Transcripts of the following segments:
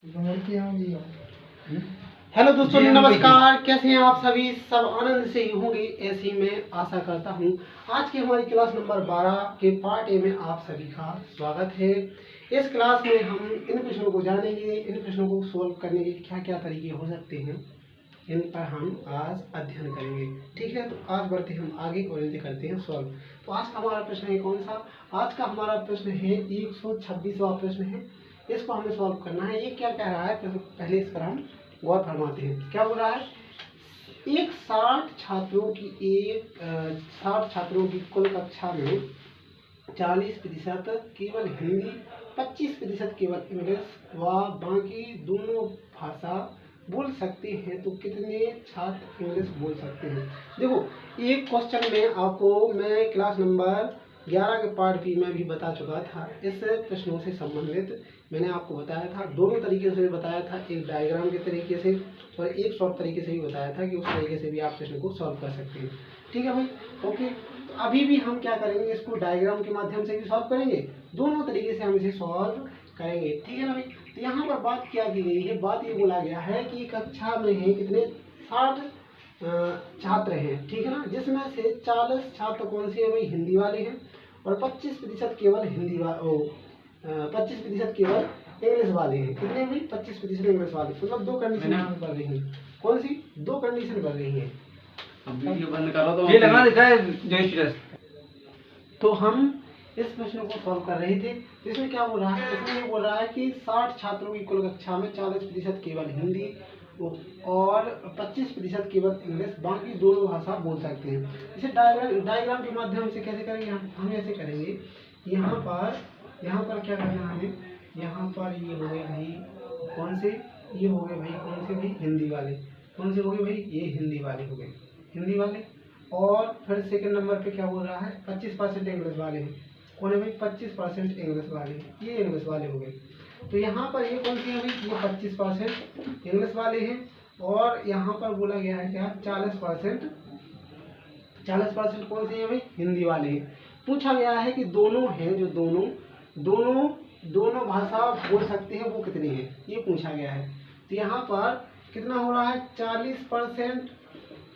Hello दोस्तों, नमस्कार। कैसे हैं आप सभी? सब आनंद से ही होंगे, ऐसी मैं आशा करता हूं। आज की हमारी क्लास नंबर 12 के पार्ट ए में आप सभी का स्वागत है। इस क्लास में हम इन प्रश्नों को जानेंगे, इन प्रश्नों को सोल्व करने के क्या क्या तरीके हो सकते हैं, इन पर हम आज अध्ययन करेंगे। ठीक है, तो आज बढ़ते हम आगे और इनसे करते हैं सॉल्व। तो आज का हमारा प्रश्न है कौन सा? आज का हमारा प्रश्न है 126वां प्रश्न है। इसको हमें सॉल्व करना है। ये क्या कह रहा है, पहले इस पर हम गौर फरमाते हैं। क्या बोल रहा है? एक 60 छात्रों की कुल कक्षा में 40% केवल हिंदी, 25% केवल इंग्लिश व बाकी दोनों भाषा बोल सकते हैं, तो कितने छात्र इंग्लिश बोल सकते हैं? देखो, एक क्वेश्चन में आपको मैं क्लास नंबर 11 के पार्ट बी में भी बता चुका था। इस प्रश्नों से संबंधित मैंने आपको बताया था, दोनों तरीके से बताया था, एक डायग्राम के तरीके से और एक शॉर्ट तरीके से भी बताया था कि उस तरीके से भी आप प्रश्न को सॉल्व कर सकते हैं। ठीक है भाई, ओके। तो अभी भी हम क्या करेंगे, इसको डायग्राम के माध्यम से भी सॉल्व करेंगे, दोनों तरीके से हम इसे सॉल्व करेंगे। ठीक है ना भाई? तो यहाँ पर बात क्या की गई है, बात ये बोला गया है कि कक्षा में है कितने 60 छात्र हैं। ठीक है ना, जिसमें से 40 छात्र कौन से हैं भाई? हिंदी वाले हैं, और 25% केवल 25% केवल इंग्लिश वाले हैं। कितने भाई? 25% इंग्लिश वाले। मतलब दो कंडीशन बन रही है। कौन सी दो कंडीशन बन रही है? वीडियो बंद करो तो ये लगा देता है जय श्री कृष्ण। तो हम इस प्रश्न को सॉल्व कर रहे थे। तो इसमें क्या बोल रहा है? इसमें ये बोल रहा है कि 60 छात्रों की कुल कक्षा में 40% केवल हिंदी और 25% केवल इंग्लिश, बाकी दोनों भाषा बोल सकते हैं। इसे डायग्राम के माध्यम से कैसे करेंगे? हम ऐसे करेंगे। यहाँ पर क्या करना है हमें? यहाँ पर ये हो गए भाई कौन से? ये हो गए भाई कौन से भाई? हिंदी वाले। कौन से हो गए भाई? ये हिंदी वाले हो गए, हिंदी वाले। और फिर सेकंड नंबर पे क्या बोल रहा है? 25% इंग्लिश वाले हैं। कौन है भाई? 25% इंग्लिश वाले, ये इंग्लिश वाले हो गए। तो यहाँ पर ये कौन सी है भाई? ये 25% इंग्लिश वाले हैं। और यहाँ पर बोला गया है क्या? 40% कौन से हैं भाई? हिंदी वाले हैं। पूछा गया है कि दोनों हैं, जो दोनों भाषा बोल सकते हैं, वो कितने हैं, ये पूछा गया है। तो यहाँ पर कितना हो रहा है? 40%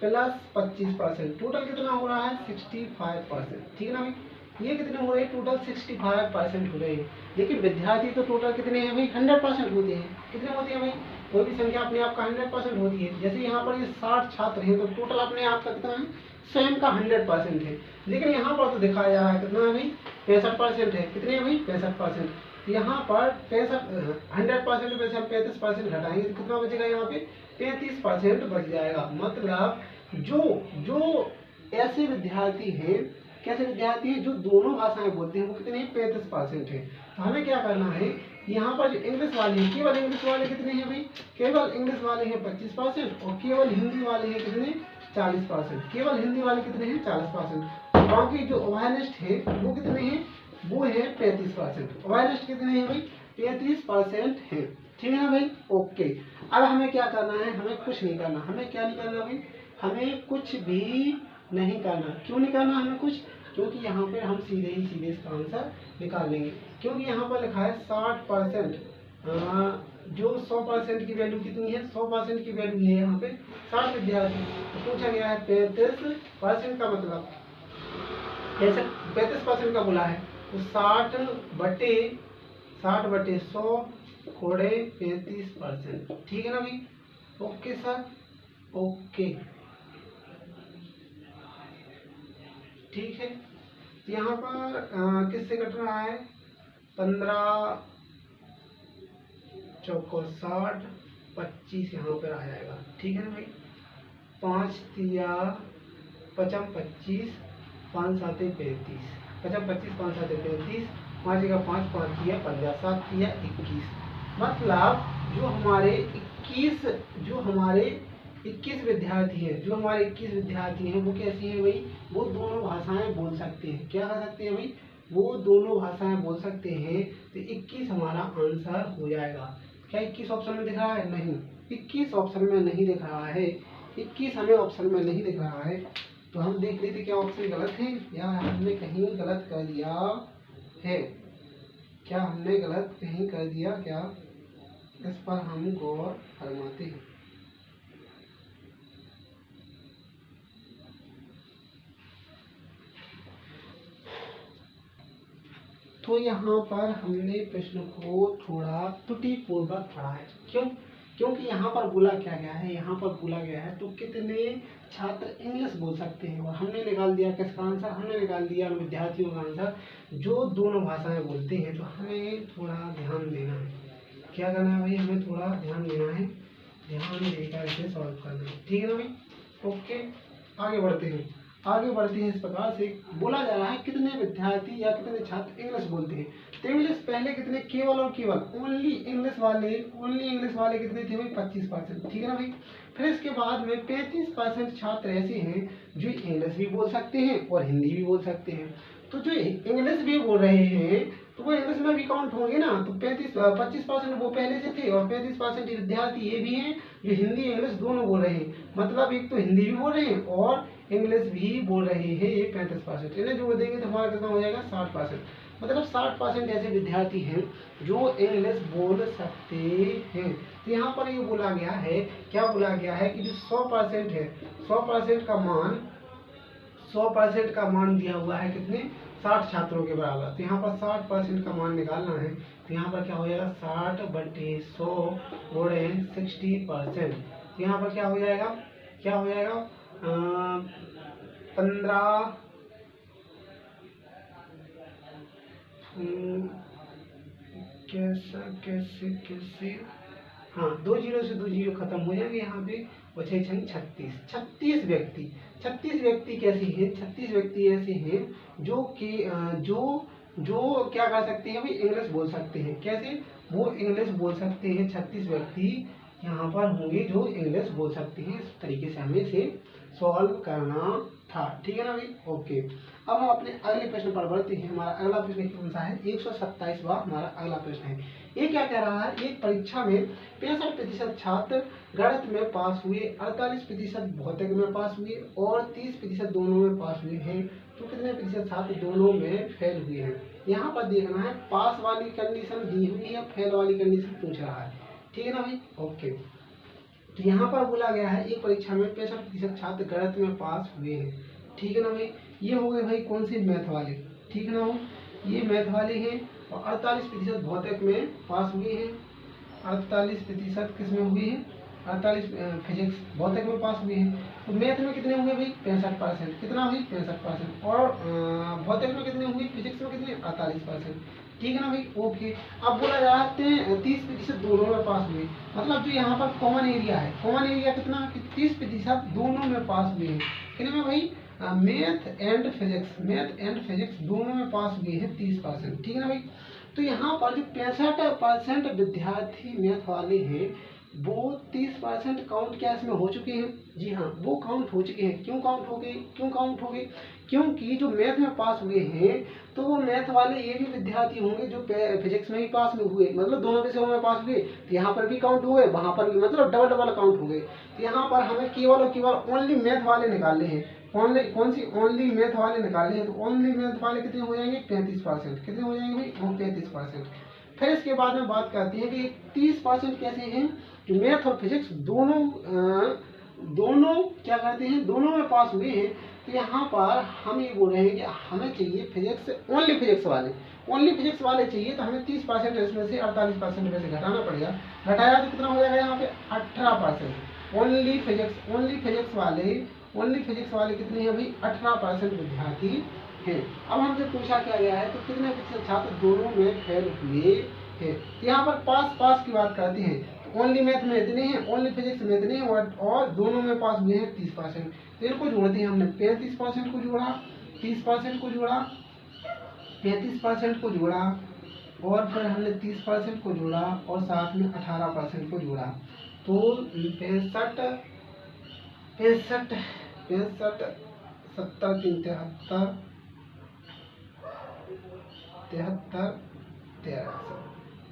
प्लस 25%, टोटल कितना हो रहा है? 65%। ठीक है ना भाई? ये कितने हो रहे हैं? टोटल 65% हो रहे हैं। लेकिन विद्यार्थी तो टोटल कितने हैं भाई? 100% होते हैं। कितने होते हैं भाई? कोई भी संख्या अपने आप का 100% होती है। जैसे यहाँ पर ये 60 छात्र हैं, तो टोटल अपने आप का कितना है? स्वयं का 100% है। लेकिन यहाँ पर तो दिखाया जा रहा है कितना है भाई? 65% है। कितने हैं भाई? 65%। यहाँ पर 100% में से हम 35% घटाएंगे तो कितना बचेगा? यहाँ पे 33% बच जाएगा। मतलब जो ऐसे विद्यार्थी हैं, कैसे विद्यार्थी हैं जो दोनों भाषाएं बोलते हैं, वो कितने हैं? 35% है। तो हमें क्या करना है? यहाँ पर जो इंग्लिश वाले हैं, केवल इंग्लिश वाले कितने हैं भाई? केवल इंग्लिश वाले हैं 25%, और केवल हिंदी वाले हैं कितने? 40%। केवल हिंदी वाले कितने हैं? 40%। बाकी जो अवेयरनेस है वो कितने हैं? वो है 35%। अवेयरनेस कितने हैं भाई? 33% है। ठीक है ना भाई? ओके। अब हमें क्या करना है? हमें कुछ नहीं करना। हमें क्या नहीं करना भाई? हमें कुछ भी नहीं करना। क्यों नहीं करना हमें कुछ? क्योंकि यहाँ पे हम सीधे इसका आंसर निकाल लेंगे। क्योंकि यहाँ पर लिखा है 60%, जो 100% की वैल्यू कितनी है? 100% की वैल्यू है यहाँ पे 60 विद्यार्थी। तो पूछा गया है 35% का मतलब कैसे? 35% का बोला है, तो 60/100 खोड़े 35%। ठीक है ना भाई? ओके सर, ओके, ठीक है। यहाँ पर किससे कट रहा है? 15 चौको 60, 25 यहाँ पर आ जाएगा। ठीक है ना भाई? 5 तिया 55, 25, 5 साते 35, 55, 25, 5 साते 35, 5 जगह 5, 5 तिया 50, 7 तिया 21। मतलब जो हमारे 21 विद्यार्थी हैं, वो कैसे हैं भाई? वो दोनों भाषाएं बोल सकते हैं। क्या कर सकते हैं भाई? वो दोनों भाषाएं बोल सकते हैं। तो 21 हमारा आंसर हो जाएगा। क्या 21 ऑप्शन में दिख रहा है? नहीं, 21 ऑप्शन में नहीं दिख रहा है। 21 हमें ऑप्शन में नहीं दिख रहा है। तो हम देख लेते क्या ऑप्शन गलत है या हमने कहीं गलत कर दिया है। क्या हमने गलत कहीं कर दिया क्या? इस पर हम गौर फरमाते हैं। तो यहाँ पर हमने प्रश्न को थोड़ा त्रुटिपूर्वक पढ़ा है। क्यों? क्योंकि यहाँ पर बोला क्या गया है, यहाँ पर बोला गया है तो कितने छात्र इंग्लिश बोल सकते हैं, और हमने निकाल दिया किसका आंसर, हमने निकाल दिया विद्यार्थियों का आंसर जो दोनों भाषाएं बोलते हैं। तो हमें थोड़ा ध्यान देना है, क्या करना है भाई, हमें थोड़ा ध्यान देना है, ध्यान देकर इसे सॉल्व करना है, ठीक है ना भाई। ओके, आगे बढ़ते हैं, आगे बढ़ते हैं। इस प्रकार से बोला जा रहा है कितने विद्यार्थी या कितने छात्र इंग्लिश बोलते हैं। तो इंग्लिश पहले कितने, केवल और केवल ओनली इंग्लिश वाले कितने थे भाई, 25%, ठीक है ना भाई। फिर इसके बाद में 35% छात्र ऐसे हैं जो इंग्लिश भी बोल सकते हैं और हिंदी भी बोल सकते हैं। तो जो इंग्लिश भी बोल रहे हैं तो वो इंग्लिश में भी काउंट होंगे ना। तो 25% वो पहले से थे और 35% विद्यार्थी ये भी हैं जो हिंदी इंग्लिश दोनों बोल रहे हैं। मतलब एक तो हिंदी भी बोल रहे हैं और इंग्लिश भी बोल रहे हैं, ये 35%। इन्हें जोड़ देंगे तो हमारा कितना हो जाएगा, 60%। मतलब 60% ऐसे विद्यार्थी हैं जो इंग्लिश बोल सकते हैं। तो यहाँ पर ये बोला गया है, क्या बोला गया है कि जो 100% है, 100% का मान दिया हुआ है कितने, 60 छात्रों के बराबर। तो यहाँ पर 60% का मान निकालना है। तो यहाँ पर क्या हो जाएगा, 60/100 गुणे 60%। तो यहाँ पर क्या हो जाएगा, 15 कैसे हाँ, 2 जीरो से 2 जीरो खत्म हो जाएंगे यहाँ पे, बचे 36 व्यक्ति। 36 व्यक्ति कैसे हैं, 36 व्यक्ति ऐसे हैं जो कि जो क्या कर सकते हैं भाई, इंग्लिश बोल सकते हैं। कैसे, वो इंग्लिश बोल सकते हैं। 36 व्यक्ति यहाँ पर होंगे जो इंग्लिश बोल सकते हैं। इस तरीके से हमें इसे सॉल्व करना था, ठीक है ना भाई। ओके, अब हम अपने अगले प्रश्न पर बढ़ते हैं। हमारा अगला प्रश्न कौन सा है, 127वां हमारा अगला प्रश्न है। ये क्या कह रहा है, एक परीक्षा में 65% छात्र गणित में पास हुए, 48% भौतिक में पास हुए और 30% दोनों में पास हुए हैं। तो कितने प्रतिशत छात्र दोनों में फेल हुए हैं। यहाँ पर देखना है, पास वाली कंडीशन दी हुई है, फेल वाली कंडीशन पूछ रहा है, ठीक है ना भाई। ओके, तो यहाँ पर बोला गया है एक परीक्षा में 65% छात्र गणित में पास हुए हैं, ठीक है ना भाई। ये हो गए भाई कौन से, मैथ वाले, ठीक है ना हो, ये मैथ वाले हैं। और 48% भौतिक में पास हुए हैं, 48% किस में हुए हैं, 48 फिजिक्स भौतिक में पास हुए हैं। तो मैथ में कितने हुए भाई, 65%, कितना भाई 65%। और भौतिक में कितने हुए, फिजिक्स में कितने, 48%, ठीक है ना भाई। ओके, अब बोला जा रहा है 30% दोनों में पास हुए। मतलब जो यहाँ पर कॉमन एरिया है, कॉमन एरिया कितना, कि 30% दोनों में पास हुए हैं। कितने में भाई, मैथ एंड फिजिक्स दोनों में पास हुए हैं 30%, ठीक है ना भाई। तो यहाँ पर जो 65% विद्यार्थी मैथ वाले हैं वो 30% काउंट क्या इसमें हो चुके हैं, जी हाँ वो काउंट हो चुके हैं। क्यों काउंट हो गए, क्योंकि जो मैथ में पास हुए हैं तो वो मैथ वाले ये भी विद्यार्थी होंगे जो फिजिक्स में भी पास में हुए, मतलब दोनों विषयों में पास हुए। तो यहाँ पर भी काउंट हुए, वहाँ पर भी, मतलब डबल काउंट हो गए। तो यहाँ पर हमें केवल और केवल ओनली मैथ वाले निकालने हैं। ओनली मैथ वाले निकालने हैं। तो ओनली मैथ वाले कितने हो जाएंगे, 35%। कितने हो जाएंगे भाई, 35%। फिर इसके बाद में बात करते हैं कि 30% कैसे हैं जो मैथ और फिजिक्स दोनों क्या करते हैं, दोनों में पास हुए हैं। तो यहाँ पर हम ये बोल रहे हैं कि हमें चाहिए ओनली फिजिक्स वाले चाहिए। तो हमें 30% इसमें से 48% में से घटाना पड़ेगा। घटाया तो कितना हो जाएगा यहाँ पे, 18%। ओनली फिजिक्स वाले कितने हैं भाई, 18% विद्यार्थी हैं। अब हमसे पूछा क्या गया है, तो कितने प्रतिशत छात्र दोनों में फेल हुए हैं। यहाँ पर पास की बात करते हैं। ओनली मैथ में इतने हैं, ओनली फिजिक्स में इतने हैं और दोनों में पास हुए हैं 30%। तो इनको जोड़ते हैं हमने, 35% को जोड़ा, 30% को जोड़ा, 35% को जोड़ा और फिर हमने 30% को जोड़ा और साथ में 18% को जोड़ा। तो 65 70 73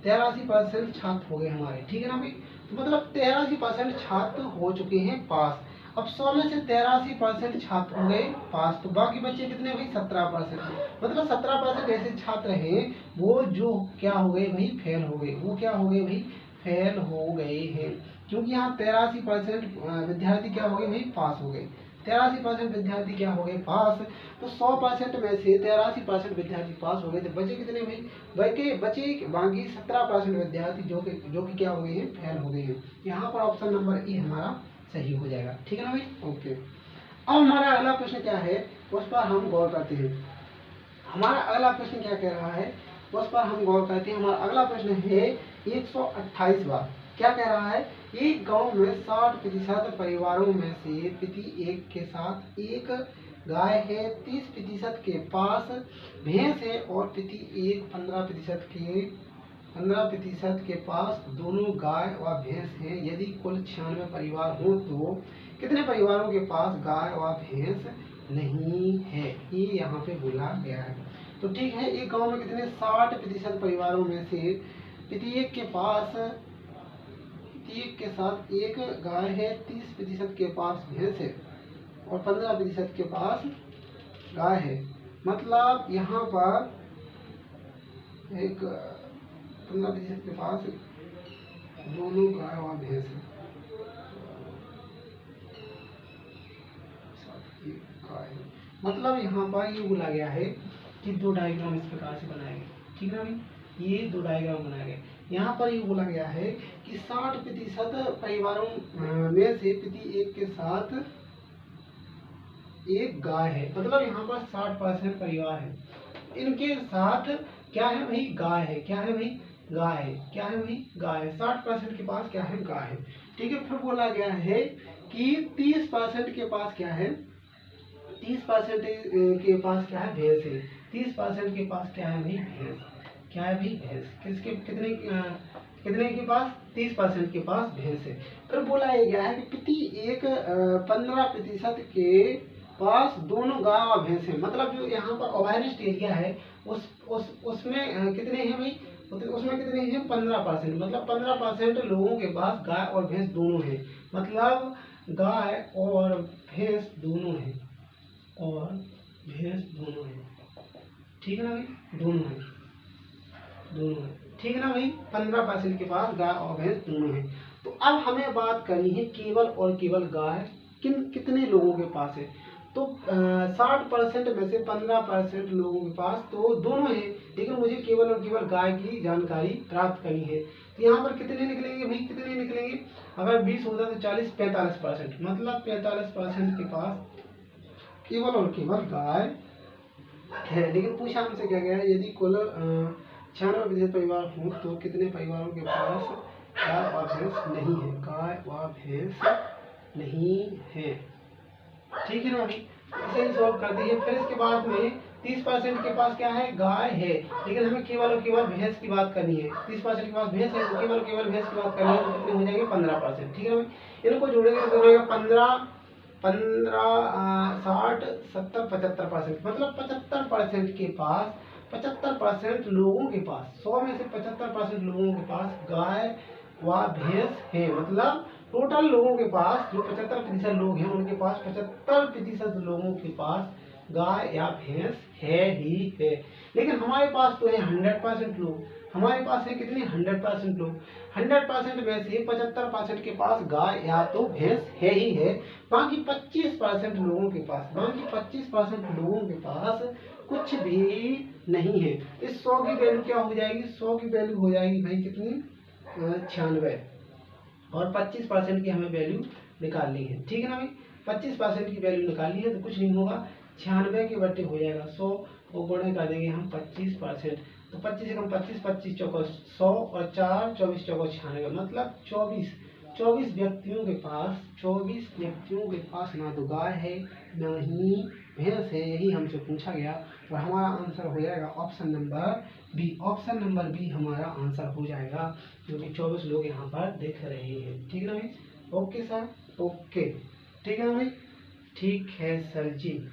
83% छात्र हो गए हमारे, ठीक है ना भाई। तो मतलब 83% छात्र हो चुके हैं पास। अब 100 में से 83% छात्र हो गए पास, तो बाकी बच्चे कितने भाई, 17%। मतलब 17% ऐसे छात्र हैं वो जो क्या हो गए भाई, फेल हो गए। वो क्या हो गए भाई, फेल हो गए हैं, क्योंकि यहाँ 83% विद्यार्थी क्या हो गए भाई, पास हो गए। 83% विद्यार्थी क्या हो गए, पास। तो 100% में से 83% विद्यार्थी पास हो गए, तो बचे कितने भाई, बचे बाकी 17% विद्यार्थी जो कि क्या हो गए हैं, फेल हो गए हैं। यहाँ पर ऑप्शन नंबर ए हमारा सही हो जाएगा। ठीक है ना भाई, ओके। अब हमारा अगला प्रश्न क्या है, उस पर हम गौर करते हैं। हमारा अगला प्रश्न क्या कह रहा है, उस पर हम गौर करते हैं। हमारा अगला प्रश्न है 128वां। क्या कह रहा है, एक गांव में 60% परिवारों में से प्रति एक के साथ एक गाय है, 30% के पास भैंस है और प्रति एक 15% के पास दोनों गाय व भैंस हैं। यदि कुल 96 परिवार हो तो कितने परिवारों के पास गाय व भैंस नहीं है, ये यहाँ पे बोला गया है। तो ठीक है, एक गांव में कितने 60% परिवारों में से प्रत्येक के पास प्रत्येक के साथ एक गाय है, 30% के पास भैंस है और 15% के पास गाय है। मतलब यहाँ पर एक 15% के पास दोनों गाय और भैंस है, मतलब यहाँ पर ये बोला गया है कि दो डायग्राम इस प्रकार से बनाए गए। ठीक है ना भाई, ये दो डायग्राम बनाए गए। यहाँ पर ये बोला गया है कि 60% परिवारों में से प्रति एक के साथ एक गाय है, मतलब यहाँ पर 60% परिवार है, इनके साथ क्या है भाई, गाय है। क्या है भाई, गाय है। क्या है भाई, गाय है। 60% के पास क्या है, गाय है। ठीक है, फिर बोला गया है कि 30% के पास क्या है, 30% के पास क्या है, भैंस है। 30% के पास क्या है भाई, भैंस। क्या है भाई, भैंस। किसके कितने के पास, 30% के पास भैंस है। फिर बोला गया है कि प्रति एक 15% के पास दोनों गाय और भैंस है, मतलब जो यहाँ पर ओवरनेस्ट एरिया है उसमें कितने हैं भाई, उसमें कितने हैं, 15%, मतलब 15% लोगों के पास गाय और भैंस दोनों है, मतलब गाय और भैंस दोनों है, और भैंस दोनों है। ठीक है ना भाई, दोनों है, दोनों है। ठीक है ना भाई, 15% के पास गाय और भैंस दोनों है। तो अब हमें बात करनी है केवल और केवल गाय कितने लोगों के पास है। तो 60% में से 15% लोगों के पास तो दोनों है, लेकिन मुझे केवल और केवल गाय की जानकारी प्राप्त करनी है। तो यहाँ पर कितने निकलेंगे भाई, कितने निकलेंगे, अगर 20 होता तो 40, 45%, मतलब 45% के पास केवल और केवल गाय है। लेकिन पूछा हमसे क्या गया है, यदि कुल 96% परिवार हो तो कितने परिवारों के पास गाय व भैंस नहीं है, गाय व भैंस नहीं है। ठीक है ना भाई, इसे ही सॉल्व करते हैं। फिर इसके बाद में 30% के पास क्या है, गाय है, लेकिन हमें केवल और केवल भैंस की बात करनी है। 30% के पास भैंस है तो केवल और केवल भैंस की बात करनी है, तो कितने हो जाएंगे, 15%। ठीक है ना भाई, इनको जोड़ेंगे तो बनेगा 15 60 70 75%, मतलब 75% के पास 75% लोगों के पास 100 में से 75% लोगों के पास गाय व भैंस है, मतलब टोटल लोगों के पास जो 75% लोग हैं उनके पास 75% लोगों के पास गाय या भैंस है ही है। लेकिन हमारे पास तो है 100% लोग, हमारे पास है कितने, 100% लोग। 100% में से 75% के पास गाय या तो भैंस है ही है, बाकी 25% लोगों के पास, बाकी 25% लोगों के पास कुछ भी नहीं है। इस 100 की वैल्यू क्या हो जाएगी, 100 की वैल्यू हो जाएगी भाई कितनी, 96, और 25% की हमें वैल्यू निकालनी है। ठीक है ना भाई, 25% की वैल्यू निकालनी है तो कुछ नहीं होगा, 96 के बट्टे हो जाएगा 100, वो गुणे कर देंगे हम 25%, तो 25 से कम 25, 25 चौको 100 और 4 24 चौको 96, मतलब 24 व्यक्तियों के पास 24 व्यक्तियों के पास ना तो गाय है ना ही भैंस है, यही हमसे पूछा गया। और हमारा आंसर हो जाएगा option number B. Option number B हमारा आंसर हो जाएगा, क्योंकि 24 लोग यहाँ पर दिख रहे हैं। ठीक है ना भाई, ओके सर, ओके, ठीक है ना भाई, ठीक है सर जी।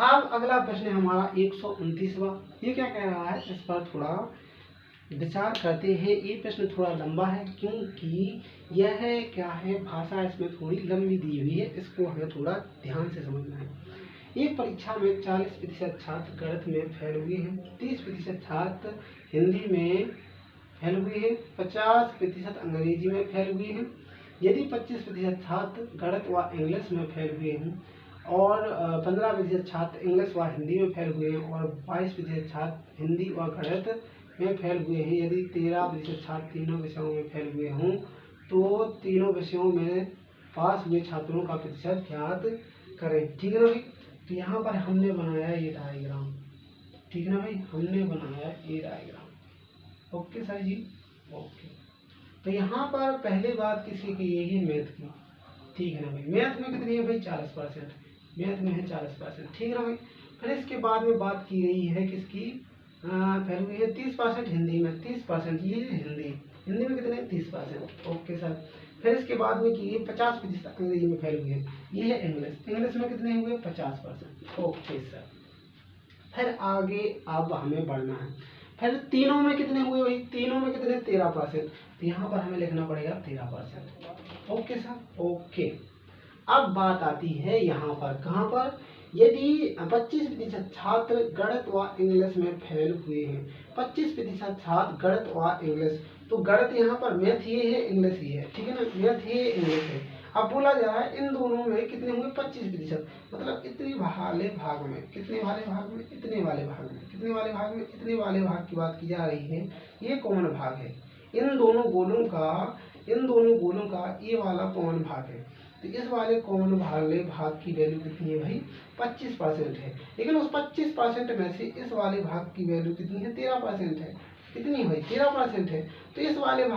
अब अगला प्रश्न है हमारा 129वां। ये क्या कह रहा है, इस पर थोड़ा विचार करते हैं। ये प्रश्न थोड़ा लंबा है, क्योंकि यह क्या है, भाषा इसमें थोड़ी लंबी दी हुई है, इसको हमें थोड़ा ध्यान से समझना है। एक परीक्षा में 40% छात्र गणित में फेल हुए हैं, 30% छात्र हिंदी में फेल हुए हैं, 50% अंग्रेजी में फेल हुए हैं। यदि 25% छात्र गणित व इंग्लिश में फेल हुए हैं और 15% छात्र इंग्लिश व हिंदी में फेल हुए हैं और 22% छात्र हिंदी व गणित में फेल हुए हैं, यदि 13% छात्र तीनों विषयों में फेल हुए हों तो तीनों विषयों में पास हुए छात्रों का प्रतिशत ज्ञात करें। ठीक है ना भाई। तो यहाँ पर हमने बनाया ये डायग्राम, ठीक है ना भाई, हमने बनाया ये डायग्राम। ओके सर जी, ओके। तो यहाँ पर पहले बात किसकी की यही है, मैथ की। ठीक है ना भाई। मैथ में कितनी है भाई, 40%। मैथ में है 40%, ठीक है ना भाई। फिर इसके बाद में बात की गई है किसकी, फेल हुई है 30% हिंदी में, 30% ये हिंदी, हिंदी में कितने 30%। Okay sir. फिर इसके बाद में की 50% अंग्रेजी में फेल हुई है, ये है इंग्लिश, इंग्लिश में कितने हुए 50%। Okay sir. फिर आगे अब हमें बढ़ना है, फिर तीनों में कितने हुए भाई, तीनों में कितने 13%। तो यहाँ पर हमें लिखना पड़ेगा 13%। Okay sir, okay. अब बात आती है यहाँ पर, कहाँ पर, यदि 25% छात्र गणित व इंग्लिश में फेल हुए हैं, 25% छात्र गणित व इंग्लिश, तो गणित यहाँ पर मैथ ये है, इंग्लिश ये है, ठीक है ना, मैथ ये इंग्लिश है। अब बोला जा रहा है इन दोनों में कितने हुए 25%, मतलब इतने वाले भाग में, कितने वाले भाग में, इतने वाले भाग में, कितने वाले भाग में, इतने वाले भाग की बात की जा रही है। ये कॉमन भाग है इन दोनों गोलों का ये वाला कॉमन भाग है। तो इस वाले कॉमन वाले भाग की वैल्यू कितनी है भाई, 25% है। लेकिन उस 25% में से इस वाले भाग की वैल्यू कितनी है, 13% है। कितनी भाई, 13% है। तो इस वाले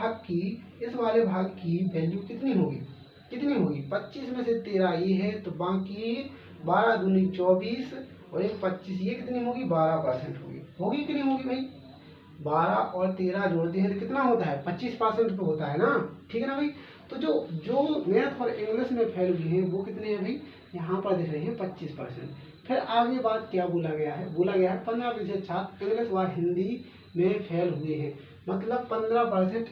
भाग की वैल्यू कितनी होगी, कितनी होगी, 25 में से 13 ये है, तो बाकी 12 दूनी 24 और एक 25, ये कितनी होगी 12% होगी कि नहीं होगी भाई। 12 और 13 जोड़ते हैं तो कितना होता है, 25% तो होता है ना, ठीक है ना भाई। तो जो मैथ और इंग्लिश में फेल हुए हैं वो कितने हैं भाई, यहाँ पर दिख रहे हैं 25%। फिर आगे बात क्या बोला गया है, 15% छात्र इंग्लिश व हिंदी में फेल हुए हैं, मतलब 15%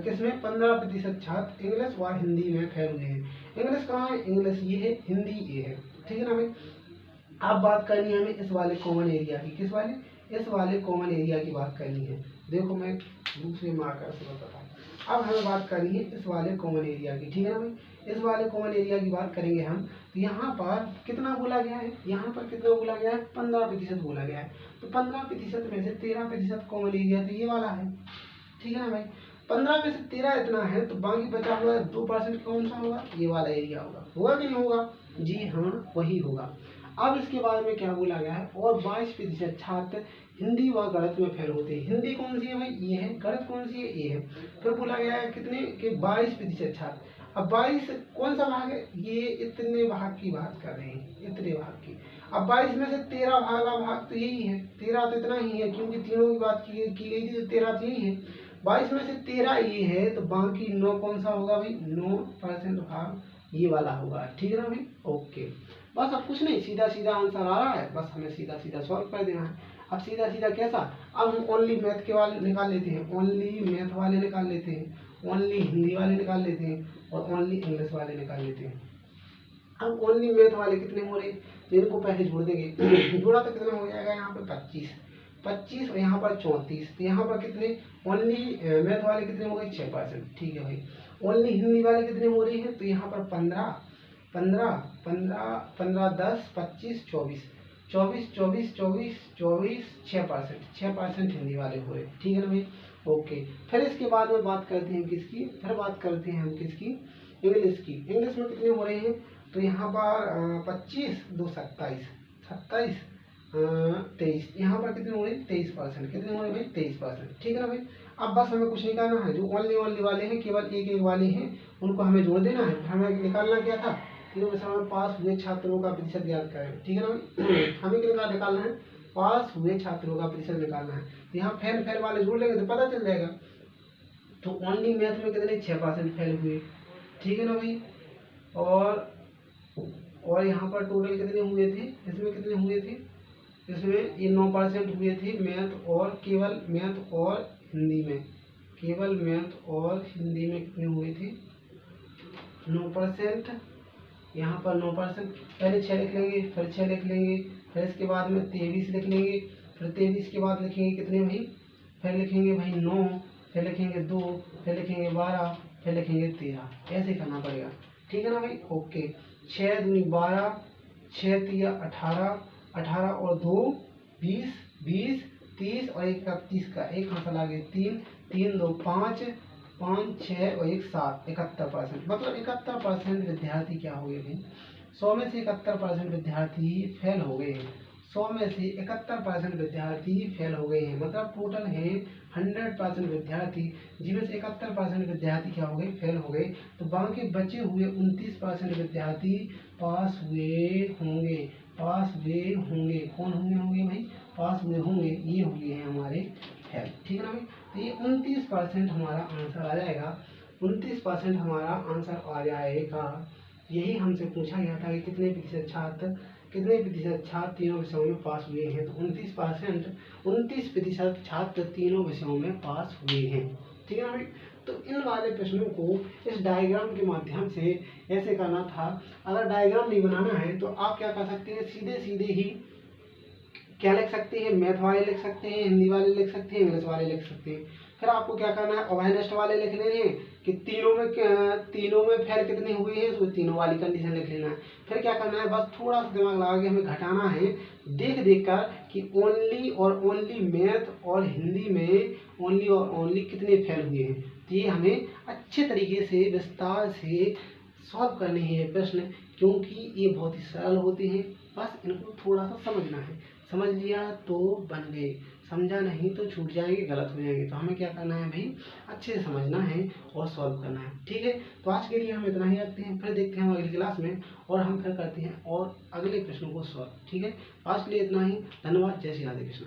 किसमें, 15% छात्र इंग्लिश व हिंदी में फेल हुए हैं। इंग्लिश कहाँ है, इंग्लिश ये है, हिंदी ये है, ठीक है ना भाई। अब बात करनी है हमें इस वाले कॉमन एरिया की, किस वाले, इस वाले कॉमन एरिया की बात करनी है। देखो मैं दूसरे मार्कर से बताता हूँ। अब हमें बात करनी है इस वाले कॉमन एरिया की, ठीक है ना भाई। इस वाले कॉमन एरिया की बात करेंगे हम, तो यहाँ पर कितना बोला गया है, यहाँ पर कितना बोला गया है, 15% बोला गया है। तो 15% में से 13% कॉमन एरिया तो ये वाला है, ठीक है ना भाई। 15 में से 13 इतना है, तो बाकी बचा हुआ 2% कौन सा होगा, ये वाला एरिया होगा कि नहीं होगा, जी हाँ वही होगा। अब इसके बाद में क्या बोला गया है, और 22% छात्र हिंदी व गणित में फेल होते हैं। हिंदी कौन सी है भाई, ये है, गणित कौन सी है, ये है। फिर बोला गया है कितने कि 22% छात्र, अब 22 कौन सा भाग है, ये इतने भाग की बात कर रहे हैं, इतने भाग की। अब 22 में से 13 भाग तो यही है, 13 तो इतना ही है, क्योंकि तीनों की बात की गई थी, तो 13 तो यही है। 22 में से 13 ये है, तो बाकी 9 कौन सा होगा भाई, 9% भाग ये वाला होगा, ठीक है ना भाई। ओके, बस अब कुछ नहीं, सीधा सीधा आंसर आ रहा है, बस हमें सीधा सीधा सॉल्व कर देना है। अब सीधा सीधा कैसा, अब हम ओनली मैथ के वाले निकाल लेते हैं, ओनली मैथ वाले निकाल लेते हैं, ओनली हिंदी वाले निकाल लेते हैं और ओनली इंग्लिश वाले निकाल लेते हैं। अब ओनली मैथ वाले कितने हो रहे, तो इनको पहले जोड़ देंगे जोड़ा तो कितना हो जाएगा, यहाँ पे 25 और यहाँ पर 34, तो यहाँ पर कितने, ओनली मैथ वाले कितने हो गए 6%, ठीक है भाई। ओनली हिंदी वाले कितने हो रहे हैं, तो यहाँ पर 15 15 15 15 10 25 24 24 24 24 24 6% हिंदी वाले हुए, ठीक है ना भाई। ओके, फिर इसके बाद में बात करते हैं किसकी, फिर बात करते हैं हम किसकी, इंग्लिश की। इंग्लिश में कितने हो रहे हैं, तो यहाँ पर 25 2 27 27 23, यहाँ पर कितने हो रहे हैं 23%, कितने हो रहे हैं भाई 23%, ठीक है ना भाई। अब बस हमें कुछ निकालना है, जो ओनली वाले हैं केवल एक वाले हैं उनको हमें जोड़ देना है। हमें निकालना क्या था, तीनों विषयों में पास हुए छात्रों का प्रतिशत ज्ञात करें, ठीक है ना। हमें क्या निकालना है, पास हुए छात्रों का प्रतिशत निकालना है। तो यहाँ फेल वाले जोड़ लेंगे तो पता चल जाएगा। तो ओनली मैथ में कितने 6% फेल हुए, ठीक है ना भाई। और यहाँ पर टोटल कितने हुए थे, इसमें कितने हुए थे, इसमें ये 9% हुए थे मैथ और केवल मैथ और हिंदी में, केवल मैथ और हिंदी में कितने हुए थे 9%। यहाँ पर 9%, पहले 6 लिख लेंगे, फिर 6 लिख लेंगे, फिर इसके बाद में 23 लिख लेंगे, फिर 23 के बाद लिखेंगे कितने भाई, फिर लिखेंगे भाई 9, फिर लिखेंगे 2, फिर लिखेंगे 12, फिर लिखेंगे 13। ऐसे करना पड़ेगा, ठीक है ना भाई। ओके, 6 दूनी 12, 6 तिया 18, 18 और 2 20, 20 30 और 31 का एक हासिल आ गए 3, 3 2 5, 5 6 और 1 7, 71%। मतलब 71% विद्यार्थी क्या हो गए भाई, 100 में से 71% विद्यार्थी फेल हो गए हैं। 100 में से 71% विद्यार्थी फेल हो गए हैं, मतलब टोटल है 100% विद्यार्थी, जिनमें से 71% विद्यार्थी क्या हो गए, फेल हो गए। तो बाकी बचे हुए 29% विद्यार्थी पास हुए होंगे, पास हुए होंगे। कौन होंगे भाई, पास हुए होंगे, ये हो गए हैं हमारे फेल, ठीक है ना भाई। तो ये 29% हमारा आंसर आ जाएगा, 29% हमारा आंसर आ जाएगा। यही हमसे पूछा गया था कि कितने प्रतिशत छात्र तीनों विषयों में पास हुए हैं। तो 29% छात्र तीनों विषयों में पास हुए हैं, ठीक है ना भाई। तो इन वाले प्रश्नों को इस डायग्राम के माध्यम से ऐसे करना था। अगर डायग्राम नहीं बनाना है तो आप क्या कर सकते हैं, सीधे सीधे ही क्या लिख सकते हैं, मैथ वाले लिख सकते हैं, हिंदी वाले लिख सकते हैं, इंग्लिश वाले लिख सकते हैं। फिर आपको क्या करना है, अवेयरनेस वाले लिख लेने हैं कि तीनों में फेल कितने हुए हैं, उसमें तीनों वाली कंडीशन लिख लेना है। फिर क्या करना है, बस थोड़ा सा दिमाग लगा के हमें घटाना है, देख कर कि ओनली और ओनली मैथ और हिंदी में ओनली और ओनली कितने फेल हुए हैं। तो ये हमें अच्छे तरीके से विस्तार से सॉल्व करने हैं ये प्रश्न, क्योंकि ये बहुत ही सरल होते हैं। बस इनको थोड़ा सा समझना है, समझ लिया तो बन गए, समझा नहीं तो छूट जाएंगे, गलत हो जाएंगे। तो हमें क्या करना है भाई, अच्छे से समझना है और सॉल्व करना है, ठीक है। तो आज के लिए हम इतना ही रखते हैं, फिर देखते हैं हम अगली क्लास में और हम फिर करते हैं और अगले प्रश्नों को सॉल्व, ठीक है। आज के लिए इतना ही, धन्यवाद, जय श्री राधे कृष्ण।